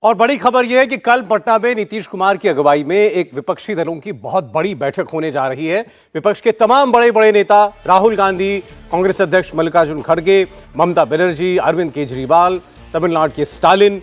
और बड़ी खबर यह है कि कल पटना में नीतीश कुमार की अगुवाई में एक विपक्षी दलों की बहुत बड़ी बैठक होने जा रही है। विपक्ष के तमाम बड़े बड़े नेता, राहुल गांधी, कांग्रेस अध्यक्ष मल्लिकार्जुन खड़गे, ममता बनर्जी, अरविंद केजरीवाल, तमिलनाडु के स्टालिन,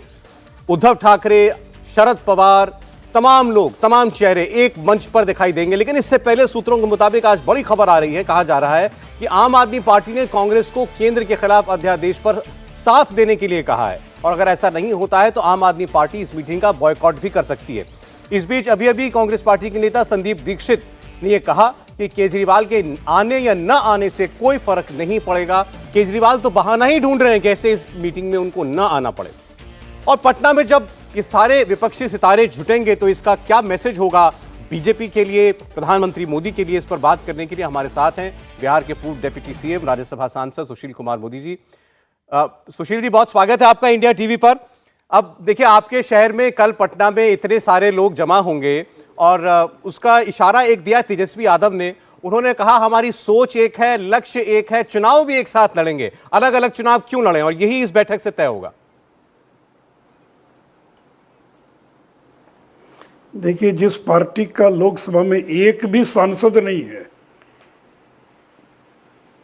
उद्धव ठाकरे, शरद पवार, तमाम लोग, तमाम चेहरे एक मंच पर दिखाई देंगे। लेकिन इससे पहले सूत्रों के मुताबिक आज बड़ी खबर आ रही है, कहा जा रहा है कि आम आदमी पार्टी ने कांग्रेस को केंद्र के खिलाफ अध्यादेश पर साथ देने के लिए कहा है और अगर ऐसा नहीं होता है तो आम आदमी पार्टी इस मीटिंग का बॉयकॉट भी कर सकती है। इस बीच अभी कांग्रेस पार्टी के नेता संदीप दीक्षित ने यह कहा कि केजरीवाल के आने या न आने से कोई फर्क नहीं पड़ेगा। केजरीवाल तो बहाना ही ढूंढ रहे हैं कैसे इस मीटिंग में उनको न आना पड़े। और पटना में जब इस सारे विपक्षी सितारे जुटेंगे तो इसका क्या मैसेज होगा बीजेपी के लिए, प्रधानमंत्री मोदी के लिए, इस पर बात करने के लिए हमारे साथ हैं बिहार के पूर्व डिप्टी सीएम, राज्यसभा सांसद सुशील कुमार मोदी जी। सुशील जी, बहुत स्वागत है आपका इंडिया टीवी पर। अब देखिए, आपके शहर में कल पटना में इतने सारे लोग जमा होंगे और उसका इशारा एक दिया तेजस्वी यादव ने। उन्होंने कहा हमारी सोच एक है, लक्ष्य एक है, चुनाव भी एक साथ लड़ेंगे, अलग अलग चुनाव क्यों लड़ें, और यही इस बैठक से तय होगा। देखिए, जिस पार्टी का लोकसभा में एक भी सांसद नहीं है,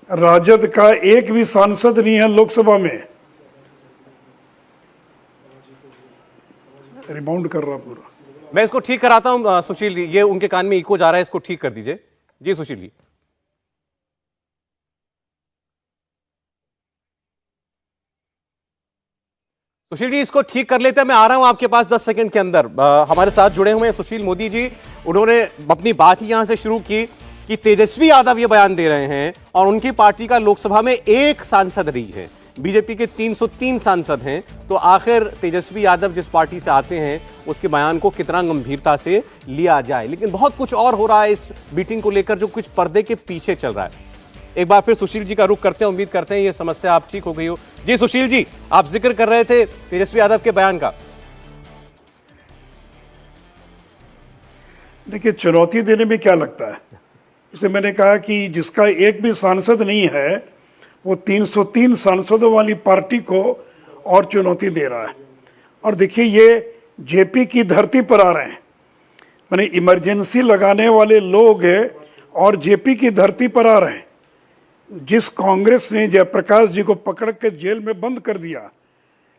राजद का एक भी सांसद नहीं है लोकसभा में, रिबाउंड कर रहा पूरा। मैं इसको ठीक कराता हूं सुशील जी, ये उनके कान में इको जा रहा है, इसको ठीक कर दीजिए। जी सुशील जी। सुशील जी, इसको ठीक कर लेते हैं, मैं आ रहा हूं आपके पास 10 सेकंड के अंदर। हमारे साथ जुड़े हुए हैं सुशील मोदी जी। उन्होंने अपनी बात ही यहां से शुरू की कि तेजस्वी यादव ये बयान दे रहे हैं और उनकी पार्टी का लोकसभा में एक सांसद रही है, बीजेपी के 303 सांसद हैं, तो आखिर तेजस्वी यादव जिस पार्टी से आते हैं उसके बयान को कितना गंभीरता से लिया जाए। लेकिन बहुत कुछ और हो रहा है इस मीटिंग को लेकर जो कुछ पर्दे के पीछे चल रहा है। एक बार फिर सुशील जी का रुख करते हैं, उम्मीद करते हैं ये समस्या आप ठीक हो गई हो। जी सुशील जी, आप जिक्र कर रहे थे तेजस्वी यादव के बयान का। देखिए, चुनौती देने में क्या लगता है, इसे मैंने कहा कि जिसका एक भी सांसद नहीं है वो 303 सांसदों वाली पार्टी को और चुनौती दे रहा है। और देखिए, ये जेपी की धरती पर आ रहे हैं, माने इमरजेंसी लगाने वाले लोग और जेपी की धरती पर आ रहे हैं। जिस कांग्रेस ने जयप्रकाश जी को पकड़ के जेल में बंद कर दिया,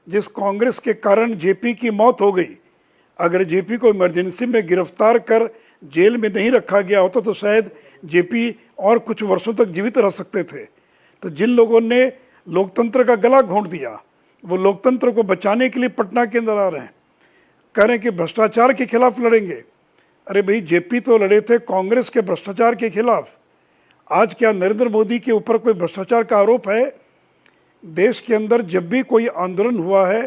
जिस कांग्रेस के कारण जेपी की मौत हो गई, अगर जेपी को इमरजेंसी में गिरफ्तार कर जेल में नहीं रखा गया होता तो शायद जेपी और कुछ वर्षों तक जीवित रह सकते थे। तो जिन लोगों ने लोकतंत्र का गला घोंट दिया, वो लोकतंत्र को बचाने के लिए पटना के अंदर आ रहे हैं, कह रहे हैं कि भ्रष्टाचार के खिलाफ लड़ेंगे। अरे भाई, जेपी तो लड़े थे कांग्रेस के भ्रष्टाचार के खिलाफ। आज क्या नरेंद्र मोदी के ऊपर कोई भ्रष्टाचार का आरोप है? देश के अंदर जब भी कोई आंदोलन हुआ है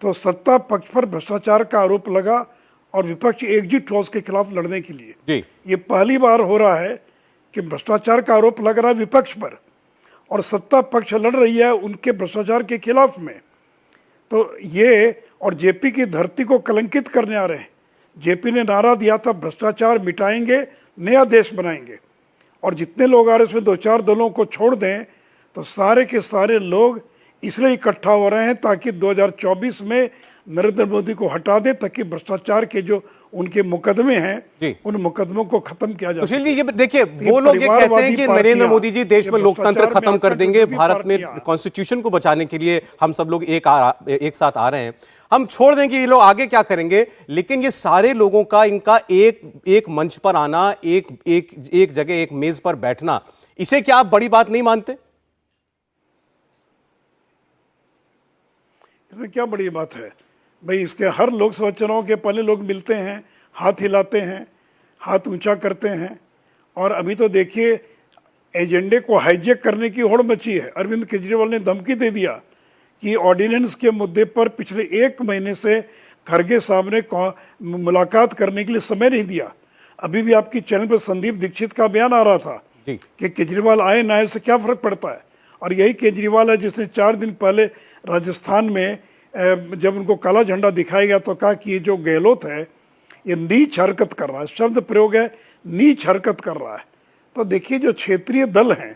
तो सत्ता पक्ष पर भ्रष्टाचार का आरोप लगा और विपक्ष एकजुट हुआ उसके खिलाफ लड़ने के लिए। जी। ये पहली बार हो रहा है कि भ्रष्टाचार का आरोप लग रहा है विपक्ष पर और सत्ता पक्ष लड़ रही है उनके भ्रष्टाचार के खिलाफ में। तो ये और जेपी की धरती को कलंकित करने आ रहे हैं। जेपी ने नारा दिया था भ्रष्टाचार मिटाएंगे, नया देश बनाएंगे, और जितने लोग आ रहे हैं उसमें 2-4 दलों को छोड़ दें तो सारे के सारे लोग इसलिए इकट्ठा हो रहे हैं ताकि 2024 में नरेंद्र मोदी को हटा दे, ताकि भ्रष्टाचार के जो उनके मुकदमे हैं उन मुकदमों को खत्म किया जाए। सुशील जी, ये देखिए, वो लोग ये कहते हैं कि नरेंद्र मोदी जी देश में लोकतंत्र खत्म कर देंगे, भारत में कॉन्स्टिट्यूशन को बचाने के लिए हम सब लोग एक साथ आ रहे हैं। हम छोड़ दें कि ये लोग आगे क्या करेंगे, लेकिन ये सारे लोगों का इनका एक मंच पर आना, एक जगह एक मेज पर बैठना, इसे क्या आप बड़ी बात नहीं मानते? इसमें क्या बड़ी बात है भाई? इसके हर लोकसभा चुनाव के पहले लोग मिलते हैं, हाथ हिलाते हैं, हाथ ऊंचा करते हैं। और अभी तो देखिए, एजेंडे को हाईजैक करने की होड़ मची है। अरविंद केजरीवाल ने धमकी दे दिया कि ऑर्डिनेंस के मुद्दे पर पिछले 1 महीने से खड़गे साहब ने मुलाकात करने के लिए समय नहीं दिया। अभी भी आपकी चैनल पर संदीप दीक्षित का बयान आ रहा था कि केजरीवाल आए ना आए से क्या फर्क पड़ता है। और यही केजरीवाल है जिसने 4 दिन पहले राजस्थान में जब उनको काला झंडा दिखाया गया तो कहा कि ये जो गहलोत है ये नीच हरकत कर रहा है, शब्द प्रयोग है नीच हरकत कर रहा है। तो देखिए, जो क्षेत्रीय दल हैं,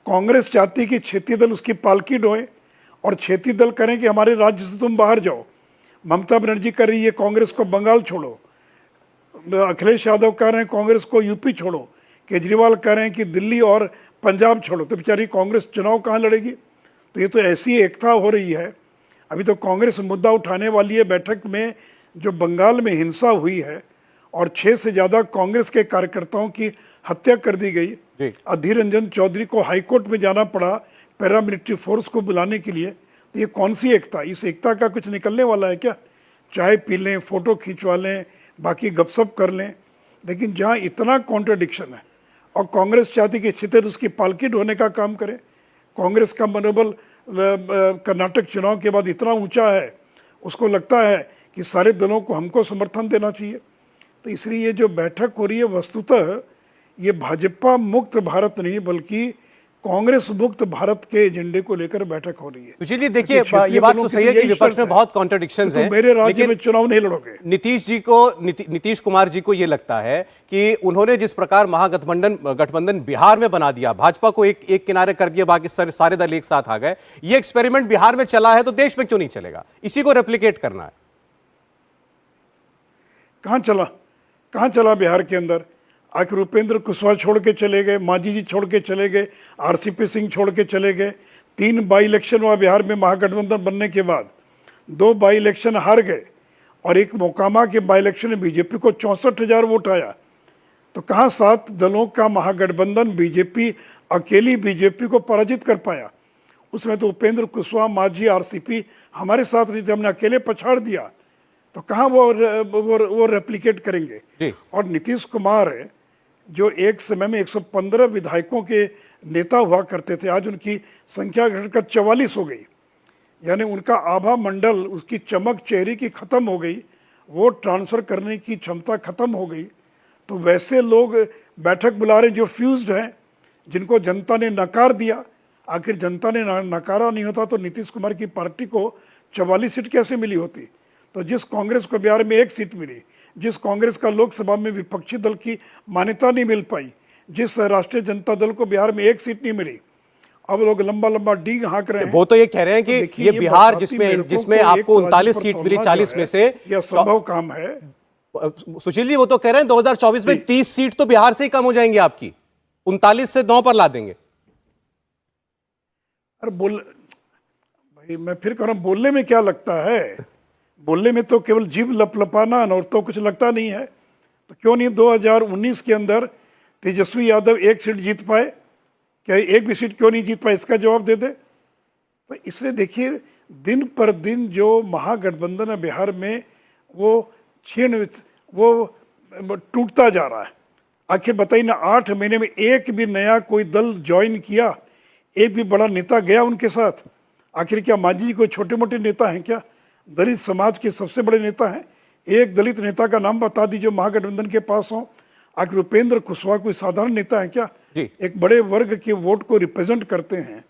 कांग्रेस चाहती है कि क्षेत्रीय दल उसकी पालकी ढोए और क्षेत्रीय दल करें कि हमारे राज्य से तुम बाहर जाओ। ममता बनर्जी कर रही है कांग्रेस को बंगाल छोड़ो, अखिलेश यादव कह रहे हैं कांग्रेस को यूपी छोड़ो, केजरीवाल कह रहे हैं कि दिल्ली और पंजाब छोड़ो, तो बेचारी कांग्रेस चुनाव कहाँ लड़ेगी? तो ये तो ऐसी एकता हो रही है। अभी तो कांग्रेस मुद्दा उठाने वाली है बैठक में, जो बंगाल में हिंसा हुई है और 6 से ज़्यादा कांग्रेस के कार्यकर्ताओं की हत्या कर दी गई। अधीर रंजन चौधरी को हाईकोर्ट में जाना पड़ा पैरामिलिट्री फोर्स को बुलाने के लिए। तो ये कौन सी एकता? इस एकता का कुछ निकलने वाला है क्या? चाय पी लें, फोटो खिंचवा लें, बाकी गपशप कर लें, लेकिन जहाँ इतना कॉन्ट्रडिक्शन है और कांग्रेस चाहती कि छितर उसकी पालकी ढोने का काम करे। कांग्रेस का मनोबल कर्नाटक चुनाव के बाद इतना ऊंचा है, उसको लगता है कि सारे दलों को हमको समर्थन देना चाहिए। तो इसलिए ये जो बैठक हो रही है वस्तुतः ये भाजपा मुक्त भारत नहीं बल्कि कांग्रेस मुक्त भारत के एजेंडे को लेकर बैठक हो रही है। सुशील जी देखिए, ये बात तो सही है कि विपक्ष में बहुत कॉन्ट्रडिक्शंस हैं, मेरे राज्य में चुनाव नहीं लड़ोगे। नीतीश कुमार जी को ये लगता है कि उन्होंने जिस प्रकार गठबंधन बिहार में बना दिया, भाजपा को एक किनारे कर दिया, बाकी सारे दल एक साथ आ गए। ये एक्सपेरिमेंट बिहार में चला है तो देश में क्यों नहीं चलेगा? इसी को रेप्लिकेट करना है। कहां चला बिहार के अंदर? आखिर उपेंद्र कुशवाहा छोड़ के चले गए, मांझी जी छोड़ के चले गए, आरसीपी सिंह छोड़ के चले गए। 3 बाई इलेक्शन हुआ बिहार में महागठबंधन बनने के बाद, 2 बाई इलेक्शन हार गए और एक मोकामा के बाई इलेक्शन में बीजेपी को 64,000 वोट आया। तो कहाँ 7 दलों का महागठबंधन बीजेपी अकेली बीजेपी को पराजित कर पाया? उसमें तो उपेंद्र कुशवाहा, मांझी, आरसीपी हमारे साथ नहीं थे, हमने अकेले पछाड़ दिया। तो कहाँ वो रेप्लिकेट करेंगे जी? और नीतीश कुमार जो एक समय में 115 विधायकों के नेता हुआ करते थे, आज उनकी संख्या घटकर 44 हो गई। यानी उनका आभा मंडल, उसकी चमक चेहरे की खत्म हो गई, वो ट्रांसफर करने की क्षमता खत्म हो गई। तो वैसे लोग बैठक बुला रहे जो फ्यूज्ड हैं, जिनको जनता ने नकार दिया। आखिर जनता ने नकारा नहीं होता तो नीतीश कुमार की पार्टी को 44 सीट कैसे मिली होती? तो जिस कांग्रेस को बिहार में 1 सीट मिली, जिस कांग्रेस का लोकसभा में विपक्षी दल की मान्यता नहीं मिल पाई, जिस राष्ट्रीय जनता दल को बिहार में 1 सीट नहीं मिली, अब लोग लंबा लंबा डीग हाँक रहे हैं। वो तो ये कह रहे हैं कि ये बिहार जिसमें आपको 39 सीट मिली 40 में से, यह संभव काम है। सुशील जी वो तो कह रहे हैं 2024 में 30 सीट तो बिहार से ही कम हो जाएंगी आपकी, 39 से 9 पर ला देंगे। अरे भाई मैं फिर कह रहा हूं, बोलने में क्या लगता है? बोलने में तो केवल जीभ लपलपाना और तो कुछ लगता नहीं है। तो क्यों नहीं 2019 के अंदर तेजस्वी यादव 1 सीट जीत पाए? क्या एक भी सीट क्यों नहीं जीत पाए? इसका जवाब दे दे। तो इसलिए देखिए, दिन पर दिन जो महागठबंधन है बिहार में वो टूटता जा रहा है। आखिर बताइए ना, 8 महीने में एक भी नया कोई दल ज्वाइन किया? एक भी बड़ा नेता गया उनके साथ? आखिर क्या मांझी जी कोई छोटे मोटे नेता हैं क्या? दलित समाज के सबसे बड़े नेता हैं। एक दलित नेता का नाम बता दीजिए महागठबंधन के पास हो। आखिर उपेंद्र कुशवाहा कोई साधारण नेता है क्या? एक बड़े वर्ग के वोट को रिप्रेजेंट करते हैं।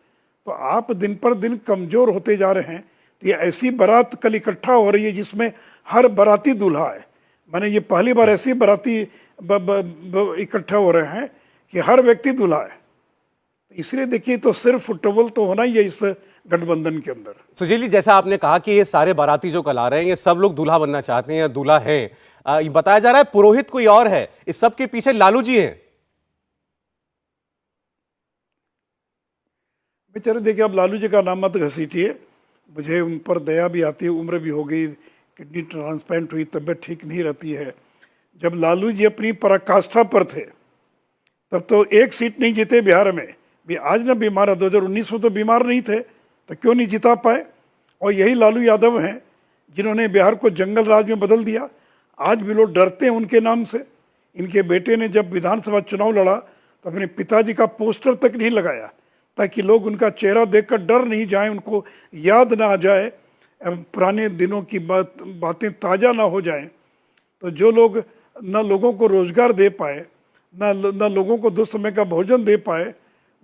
तो आप दिन पर दिन कमजोर होते जा रहे हैं। तो ये ऐसी बारात कल इकट्ठा हो रही है जिसमें हर बाराती दूल्हा है। मैंने ये पहली बार ऐसी बाराती इकट्ठा हो रहे हैं कि हर व्यक्ति दूल्हा है। इसलिए देखिए, तो सिर्फ फुटबॉल तो होना ही है इस गठबंधन के अंदर। सुशील जी जैसा आपने कहा कि ये सारे बाराती जो कल आ रहे हैं ये सब लोग दूल्हा बनना चाहते हैं या दूल्हा है, ये बताया जा रहा है पुरोहित कोई और है, इस सब के पीछे लालू जी हैं। बेचारे देखिए, अब लालू जी का नाम मत घसीटिए, मुझे उन पर दया भी आती है, उम्र भी हो गई, किडनी ट्रांसप्लांट हुई, तबीयत ठीक नहीं रहती है। जब लालू जी अपनी पराकाष्ठा पर थे तब तो 1 सीट नहीं जीते बिहार में। भी आज ना बीमार है, 2019 में तो बीमार नहीं थे तो क्यों नहीं जिता पाए? और यही लालू यादव हैं जिन्होंने बिहार को जंगल राज में बदल दिया। आज भी लोग डरते हैं उनके नाम से। इनके बेटे ने जब विधानसभा चुनाव लड़ा तो अपने पिताजी का पोस्टर तक नहीं लगाया ताकि लोग उनका चेहरा देखकर डर नहीं जाए, उनको याद ना आ जाए, पुराने दिनों की बातें ताज़ा ना हो जाएं। तो जो लोग न लोगों को रोजगार दे पाए, न लोगों को 2 समय का भोजन दे पाए,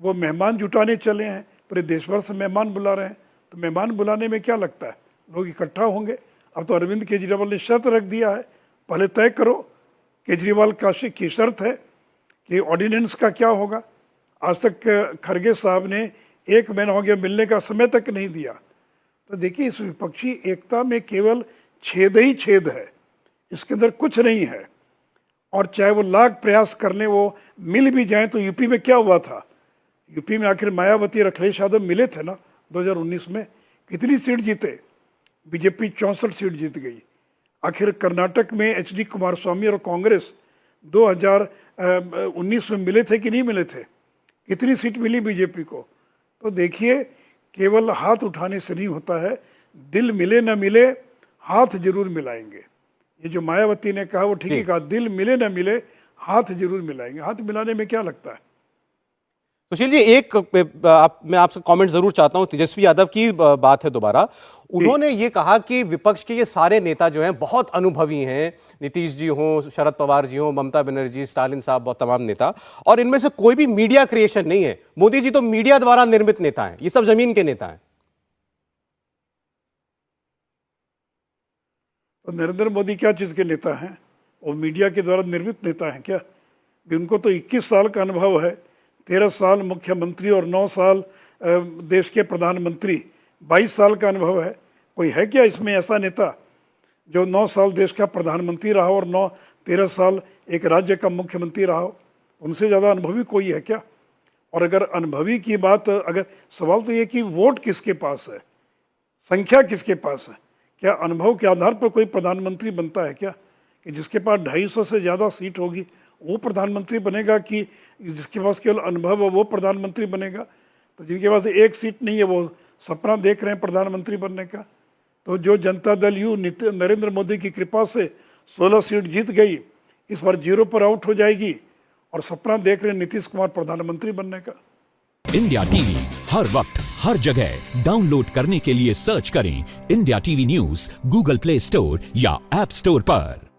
वो मेहमान जुटाने चले हैं, पूरे देश भर से मेहमान बुला रहे हैं। तो मेहमान बुलाने में क्या लगता है, लोग इकट्ठा होंगे। अब तो अरविंद केजरीवाल ने शर्त रख दिया है, पहले तय करो। केजरीवाल की शर्त है कि ऑर्डिनेंस का क्या होगा। आज तक खरगे साहब ने 1 महीना हो गया, मिलने का समय तक नहीं दिया। तो देखिए, इस विपक्षी एकता में केवल छेद ही छेद है, इसके अंदर कुछ नहीं है। और चाहे वो लाख प्रयास कर लें, वो मिल भी जाए तो यूपी में क्या हुआ था? यूपी में आखिर मायावती और अखिलेश यादव मिले थे ना 2019 में, कितनी सीट जीते? बीजेपी 64 सीट जीत गई। आखिर कर्नाटक में एचडी कुमारस्वामी और कांग्रेस 2019 में मिले थे कि नहीं मिले थे? कितनी सीट मिली बीजेपी को? तो देखिए, केवल हाथ उठाने से नहीं होता है, दिल मिले न मिले हाथ जरूर मिलाएंगे। ये जो मायावती ने कहा वो ठीक ही कहा, दिल मिले न मिले हाथ जरूर मिलाएंगे। हाथ मिलाने में क्या लगता है? सुशील जी, मैं आपसे कमेंट जरूर चाहता हूं। तेजस्वी यादव की बात है दोबारा। उन्होंने ये कहा कि विपक्ष के ये सारे नेता जो हैं बहुत अनुभवी हैं, नीतीश जी हों, शरद पवार जी हों, ममता बनर्जी, स्टालिन साहब, बहुत तमाम नेता, और इनमें से कोई भी मीडिया क्रिएशन नहीं है। मोदी जी तो मीडिया द्वारा निर्मित नेता हैं, ये सब जमीन के नेता हैं। तो नरेंद्र मोदी क्या चीज के नेता हैं? वो मीडिया के द्वारा निर्मित नेता हैं क्या? उनको तो 21 साल का अनुभव है, 13 साल मुख्यमंत्री और 9 साल देश के प्रधानमंत्री, 22 साल का अनुभव है। कोई है क्या इसमें ऐसा नेता जो 9 साल देश का प्रधानमंत्री रहा हो और 13 साल एक राज्य का मुख्यमंत्री रहा हो? उनसे ज़्यादा अनुभवी कोई है क्या? और अगर अनुभवी की बात, अगर सवाल तो ये कि वोट किसके पास है, संख्या किसके पास है? क्या अनुभव के आधार पर कोई प्रधानमंत्री बनता है क्या? कि जिसके पास 250 से ज़्यादा सीट होगी वो प्रधानमंत्री बनेगा, कि जिसके पास केवल अनुभव है वो प्रधानमंत्री बनेगा? तो जिनके पास एक सीट नहीं है वो सपना देख रहे हैं प्रधानमंत्री बनने का। तो जो जनता दल यू नरेंद्र मोदी की कृपा से 16 सीट जीत गई, इस बार 0 पर आउट हो जाएगी और सपना देख रहे हैं नीतीश कुमार प्रधानमंत्री बनने का। इंडिया टीवी हर वक्त हर जगह डाउनलोड करने के लिए सर्च करें India TV news Google play store या ऐप स्टोर पर।